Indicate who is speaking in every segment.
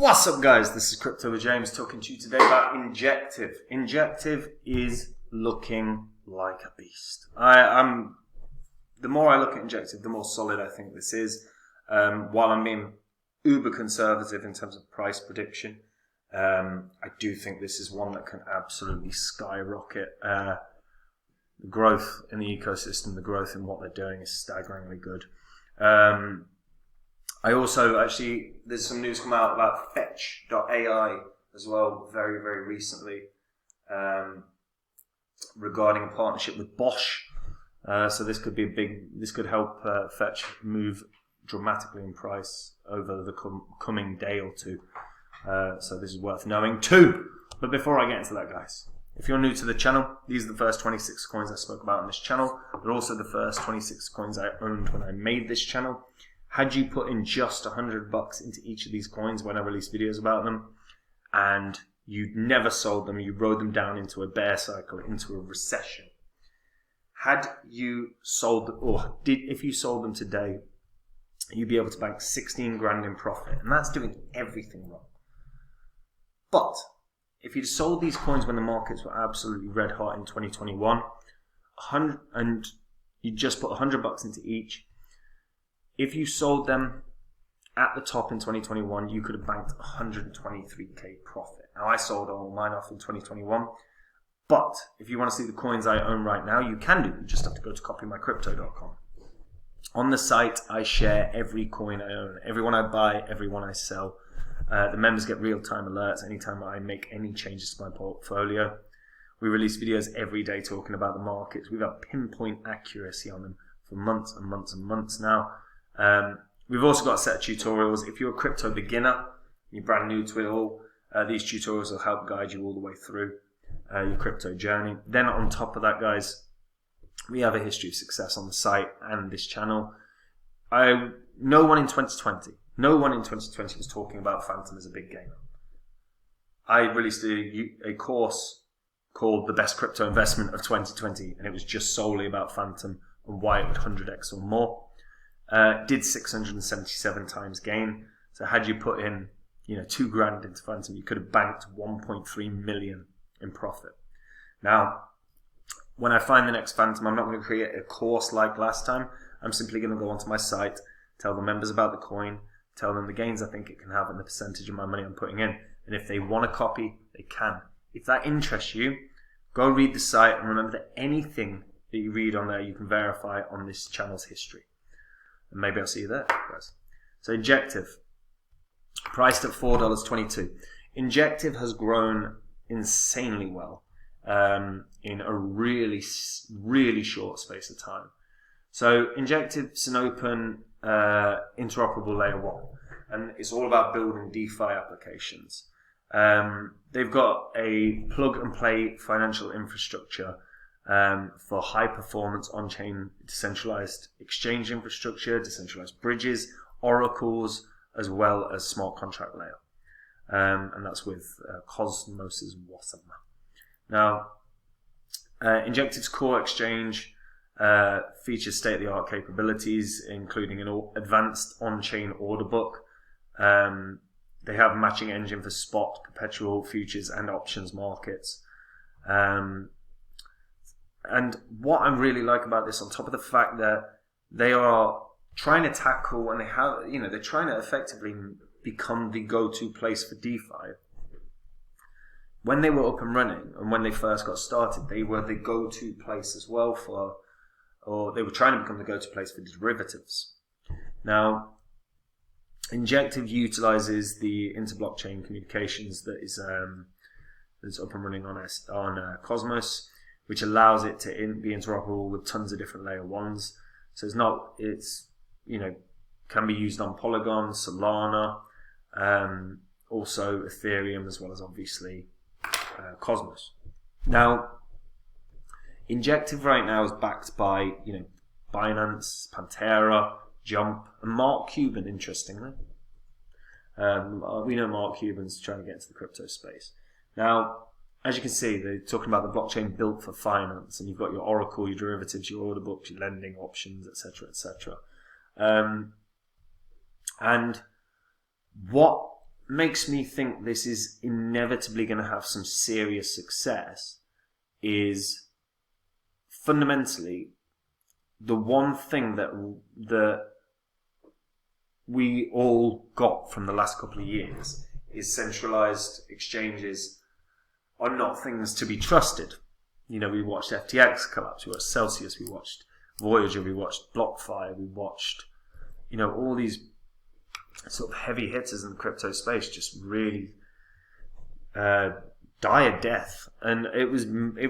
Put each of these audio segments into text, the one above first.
Speaker 1: What's up, guys? This is Crypto with James talking to you today about Injective. Injective is looking like a beast. The more I look at Injective, the more solid I think this is. While I'm being uber conservative in terms of price prediction, I do think this is one that can absolutely skyrocket. The growth in the ecosystem, the growth in what they're doing is staggeringly good. I also there's some news come out about Fetch.ai as well very, very recently regarding a partnership with Bosch. So this could be this could help Fetch move dramatically in price over the coming day or two. So this is worth knowing too. But before I get into that, guys, if you're new to the channel, these are the first 26 coins I spoke about on this channel. They're also the first 26 coins I owned when I made this channel. Had you put in just $100 into each of these coins when I release videos about them, and you never sold them, you rode them down into a bear cycle, into a recession, had you sold, if you sold them today, you'd be able to bank 16 grand in profit, and that's doing everything wrong. But if you'd sold these coins when the markets were absolutely red hot in 2021, and you just put $100 into each, if you sold them at the top in 2021, you could have banked 123k profit. Now, I sold all mine off in 2021, but if you want to see the coins I own right now, you can do. You just have to go to copymycrypto.com. On the site, I share every coin I own, every one I buy, every one I sell. The members get real-time alerts anytime I make any changes to my portfolio. We release videos every day talking about the markets. We've got pinpoint accuracy on them for months and months and months now. We've also got a set of tutorials. If you're a crypto beginner, you're brand new to it all, these tutorials will help guide you all the way through your crypto journey. Then on top of that, guys, we have a history of success on the site and this channel. No one in 2020 was talking about Phantom as a big gamer. I released a course called The Best Crypto Investment of 2020, and it was just solely about Phantom and why it would 100x or more. Did 677 times gain. So had you put in, $2 grand into Phantom, you could have banked 1.3 million in profit. Now, when I find the next Phantom, I'm not going to create a course like last time. I'm simply going to go onto my site, tell the members about the coin, tell them the gains I think it can have and the percentage of my money I'm putting in. And if they want a copy, they can. If that interests you, go read the site, and remember that anything that you read on there, you can verify on this channel's history. And maybe I'll see you there, guys. So Injective, priced at $4.22. Injective has grown insanely well in a really, really short space of time. So Injective's an open, interoperable layer 1, and it's all about building DeFi applications. They've got a plug-and-play financial infrastructure for high-performance on-chain decentralized exchange infrastructure, decentralized bridges, oracles, as well as smart contract layer. And that's with Cosmos's Wasm. Now, Injective's core exchange features state-of-the-art capabilities, including an advanced on-chain order book. They have a matching engine for spot, perpetual, futures, and options markets. And what I really like about this, on top of the fact that they are trying to tackle, and they're trying to effectively become the go-to place for DeFi. When they were up and running, and when they first got started, they were the go-to place as well or they were trying to become the go-to place for derivatives. Now, Injective utilizes the inter-blockchain communications that is that's up and running on Cosmos, which allows it to be interoperable with tons of different layer 1s. So can be used on Polygon, Solana, also Ethereum, as well as obviously Cosmos. Now, Injective right now is backed by Binance, Pantera, Jump, and Mark Cuban, interestingly. We know Mark Cuban's trying to get into the crypto space. Now, as you can see, they're talking about the blockchain built for finance, and you've got your Oracle, your derivatives, your order books, your lending options, etc., etc. And what makes me think this is inevitably going to have some serious success is fundamentally the one thing that we all got from the last couple of years is centralized exchanges are not things to be trusted. You know, we watched FTX collapse, we watched Celsius, we watched Voyager, we watched BlockFi, we watched, you know, all these sort of heavy hitters in the crypto space just really die a death. And it was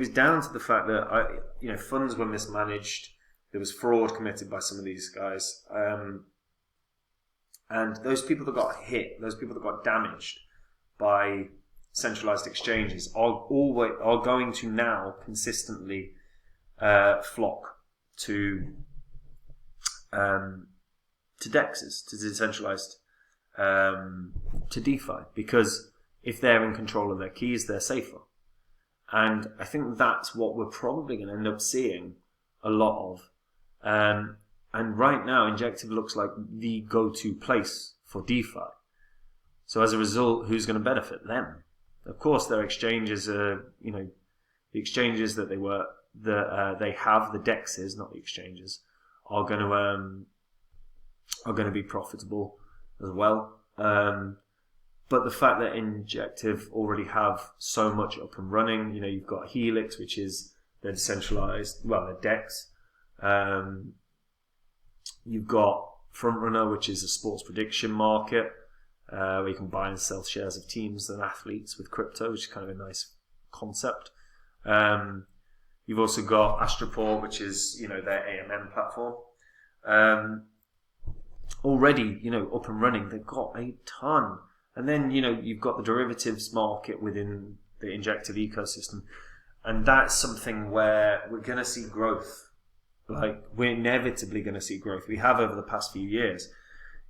Speaker 1: down to the fact that funds were mismanaged. There was fraud committed by some of these guys, and those people that got hit, those people that got damaged by centralized exchanges are going to now consistently flock to DEXs, to decentralized, to DeFi, because if they're in control of their keys, they're safer. And I think that's what we're probably going to end up seeing a lot of. And right now, Injective looks like the go-to place for DeFi. So as a result, who's going to benefit? Them. Of course, their exchanges are, the exchanges that they have, the DEXs, not the exchanges, are going to be profitable as well. But the fact that Injective already have so much up and running, you've got Helix, which is their decentralized, their DEX. You've got Frontrunner, which is a sports prediction market, where you can buy and sell shares of teams and athletes with crypto, which is kind of a nice concept. You've also got Astroport, which is, their AMM platform. Already, up and running, they've got a ton. And then, you've got the derivatives market within the Injective ecosystem. And that's something where we're going to see growth. Like, we're inevitably going to see growth. We have over the past few years.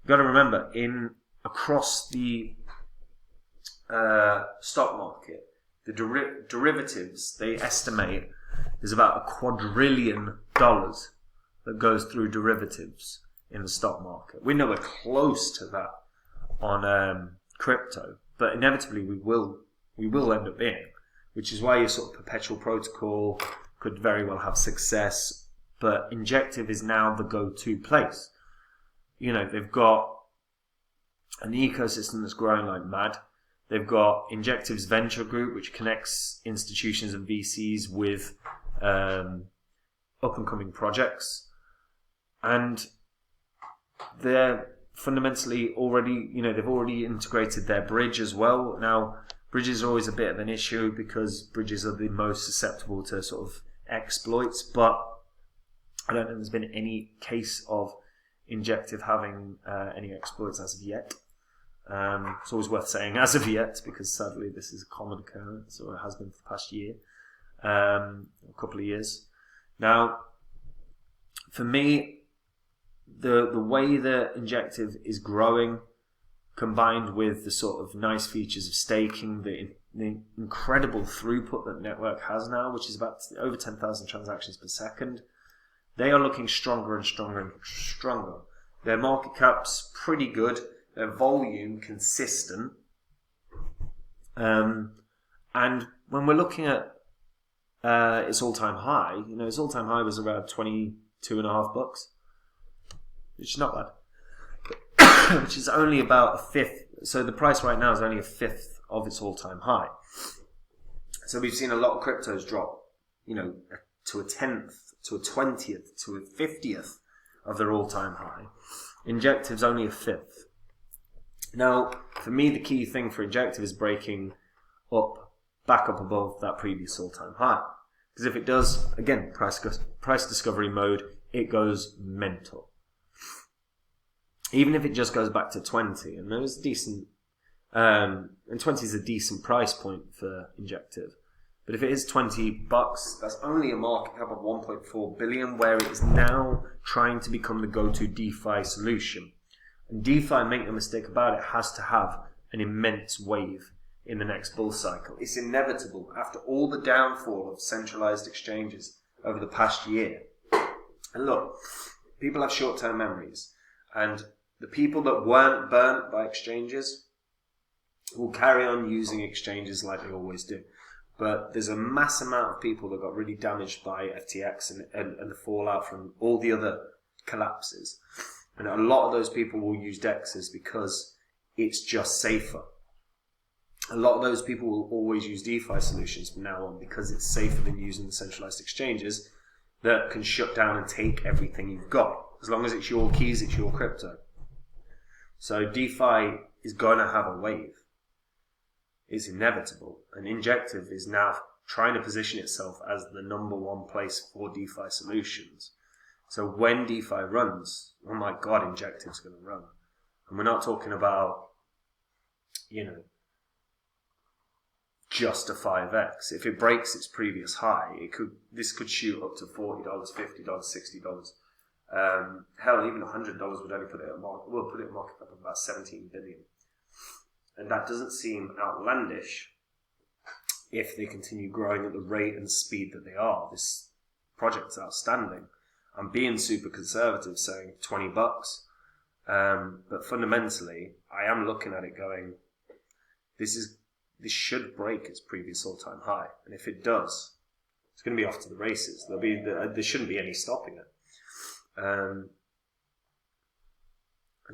Speaker 1: You've got to remember, across the stock market, the derivatives, they estimate there's about $1 quadrillion that goes through derivatives in the stock market. We know we're close to that on crypto, but inevitably we will end up being, which is why your sort of perpetual protocol could very well have success. But Injective is now the go-to place. They've got an ecosystem that's growing like mad. They've got Injective's venture group, which connects institutions and VCs with up-and-coming projects. And they're fundamentally already, they've already integrated their bridge as well. Now, bridges are always a bit of an issue because bridges are the most susceptible to sort of exploits, but I don't think there's been any case of Injective having any exploits as of yet. It's always worth saying as of yet, because sadly this is a common occurrence, or it has been for the past year, a couple of years. Now, for me, the way that Injective is growing, combined with the sort of nice features of staking, the incredible throughput that the network has now, which is about over 10,000 transactions per second, they are looking stronger and stronger and stronger. Their market cap's pretty good. Their volume consistent. And when we're looking at its all-time high, its all-time high was around $22.50, which is not bad. Which is only about a fifth. So the price right now is only a fifth of its all-time high. So we've seen a lot of cryptos drop, to a tenth, to a 20th, to a 50th of their all-time high. Injective's only a fifth. Now, for me, the key thing for Injective is breaking back up above that previous all-time high. Because if it does, again, price discovery mode, it goes mental. Even if it just goes back to 20, and there's decent, and 20 is a decent price point for Injective. But if it is $20, that's only a market cap of 1.4 billion, where it is now trying to become the go-to DeFi solution. And DeFi, make no mistake about it, has to have an immense wave in the next bull cycle. It's inevitable after all the downfall of centralized exchanges over the past year. And look, people have short-term memories, and the people that weren't burnt by exchanges, will carry on using exchanges like they always do. But there's a mass amount of people that got really damaged by FTX and the fallout from all the other collapses. And a lot of those people will use DEXs because it's just safer. A lot of those people will always use DeFi solutions from now on because it's safer than using the centralized exchanges that can shut down and take everything you've got. As long as it's your keys, it's your crypto. So DeFi is going to have a wave. It's inevitable. And Injective is now trying to position itself as the number one place for DeFi solutions. So when DeFi runs, oh my God, Injective's going to run. And we're not talking about, just a 5x. If it breaks its previous high, this could shoot up to $40, $50, $60. Hell, even $100 would only put it at market cap of about 17 billion. And that doesn't seem outlandish if they continue growing at the rate and speed that they are. This project's outstanding. I'm being super conservative, saying $20. But fundamentally, I am looking at it going, this should break its previous all-time high. And if it does, it's going to be off to the races. There shouldn't be any stopping it. And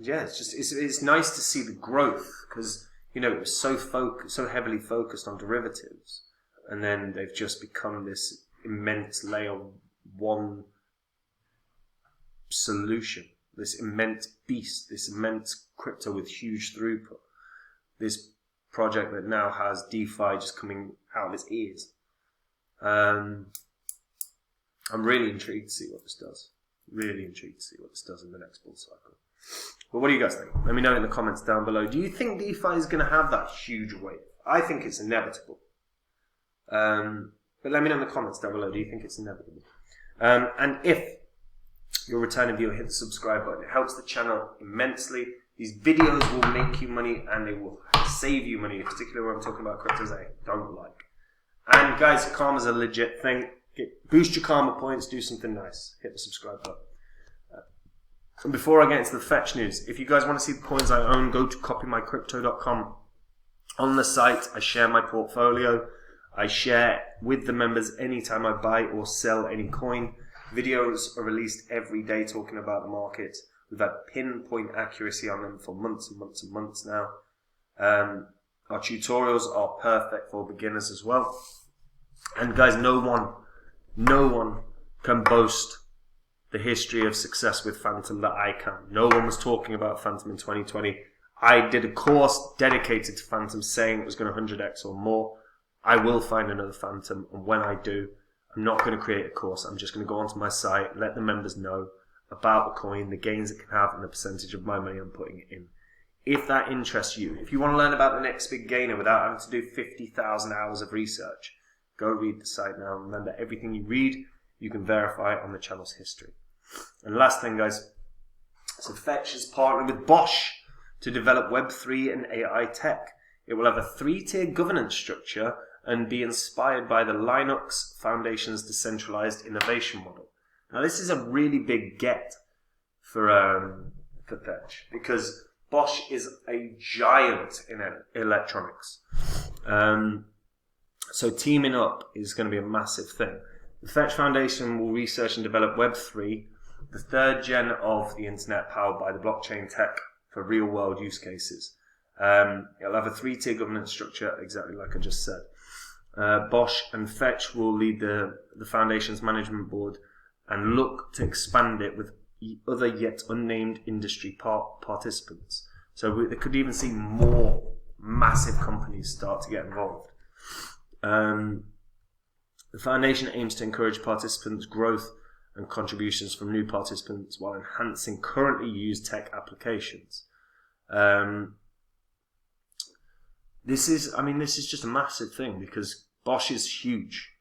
Speaker 1: yeah, it's nice to see the growth because it was so heavily focused on derivatives, and then they've just become this immense layer one solution, this immense beast, this immense crypto with huge throughput, this project that now has DeFi just coming out of its ears. I'm really intrigued to see what this does. Really intrigued to see what this does in the next bull cycle. But what do you guys think? Let me know in the comments down below. Do you think DeFi is going to have that huge wave? I think it's inevitable. But let me know in the comments down below. Do you think it's inevitable? And if you're a returning viewer, hit the subscribe button. It helps the channel immensely. These videos will make you money and they will save you money, particularly when I'm talking about cryptos I don't like. And guys, karma's a legit thing. Boost your karma points, do something nice. Hit the subscribe button. And before I get into the Fetch news, if you guys want to see the coins I own, go to copymycrypto.com. On the site, I share my portfolio. I share with the members anytime I buy or sell any coin. Videos are released every day talking about the market. We've had pinpoint accuracy on them for months and months and months now. Our tutorials are perfect for beginners as well. And guys, no one can boast the history of success with Phantom that I can. No one was talking about Phantom in 2020. I did a course dedicated to Phantom saying it was going to 100x or more. I will find another Phantom, and when I do, I'm not going to create a course. I'm just going to go onto my site, let the members know about the coin, the gains it can have, and the percentage of my money I'm putting it in. If that interests you, if you want to learn about the next big gainer without having to do 50,000 hours of research, go read the site now. Remember, everything you read, you can verify on the channel's history. And last thing, guys, so Fetch has partnered with Bosch to develop Web3 and AI tech. It will have a 3-tier governance structure and be inspired by the Linux Foundation's decentralized innovation model. Now, this is a really big get for Fetch because Bosch is a giant in electronics. So teaming up is going to be a massive thing. The Fetch Foundation will research and develop Web3, the third gen of the internet powered by the blockchain tech for real-world use cases. It'll have a 3-tier governance structure, exactly like I just said. Bosch and Fetch will lead the foundation's management board and look to expand it with other yet unnamed industry participants. So they could even see more massive companies start to get involved. The foundation aims to encourage participants' growth and contributions from new participants while enhancing currently used tech applications. This is just a massive thing because Bosch is huge.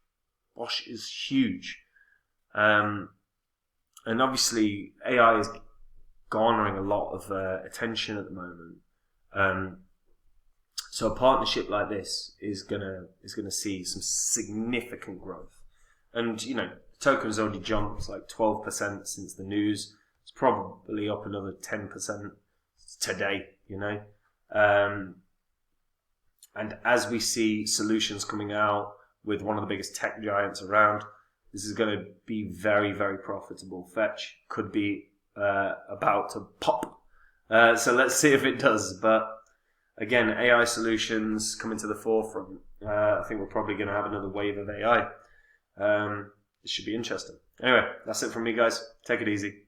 Speaker 1: Bosch is huge. And obviously AI is garnering a lot of attention at the moment. So a partnership like this is gonna see some significant growth. And the token's already jumped like 12% since the news. It's probably up another 10% today. And as we see solutions coming out with one of the biggest tech giants around, this is going to be very, very profitable. Fetch could be about to pop. So let's see if it does. But again, AI solutions coming to the forefront. I think we're probably going to have another wave of AI. It should be interesting. Anyway, that's it from me, guys. Take it easy.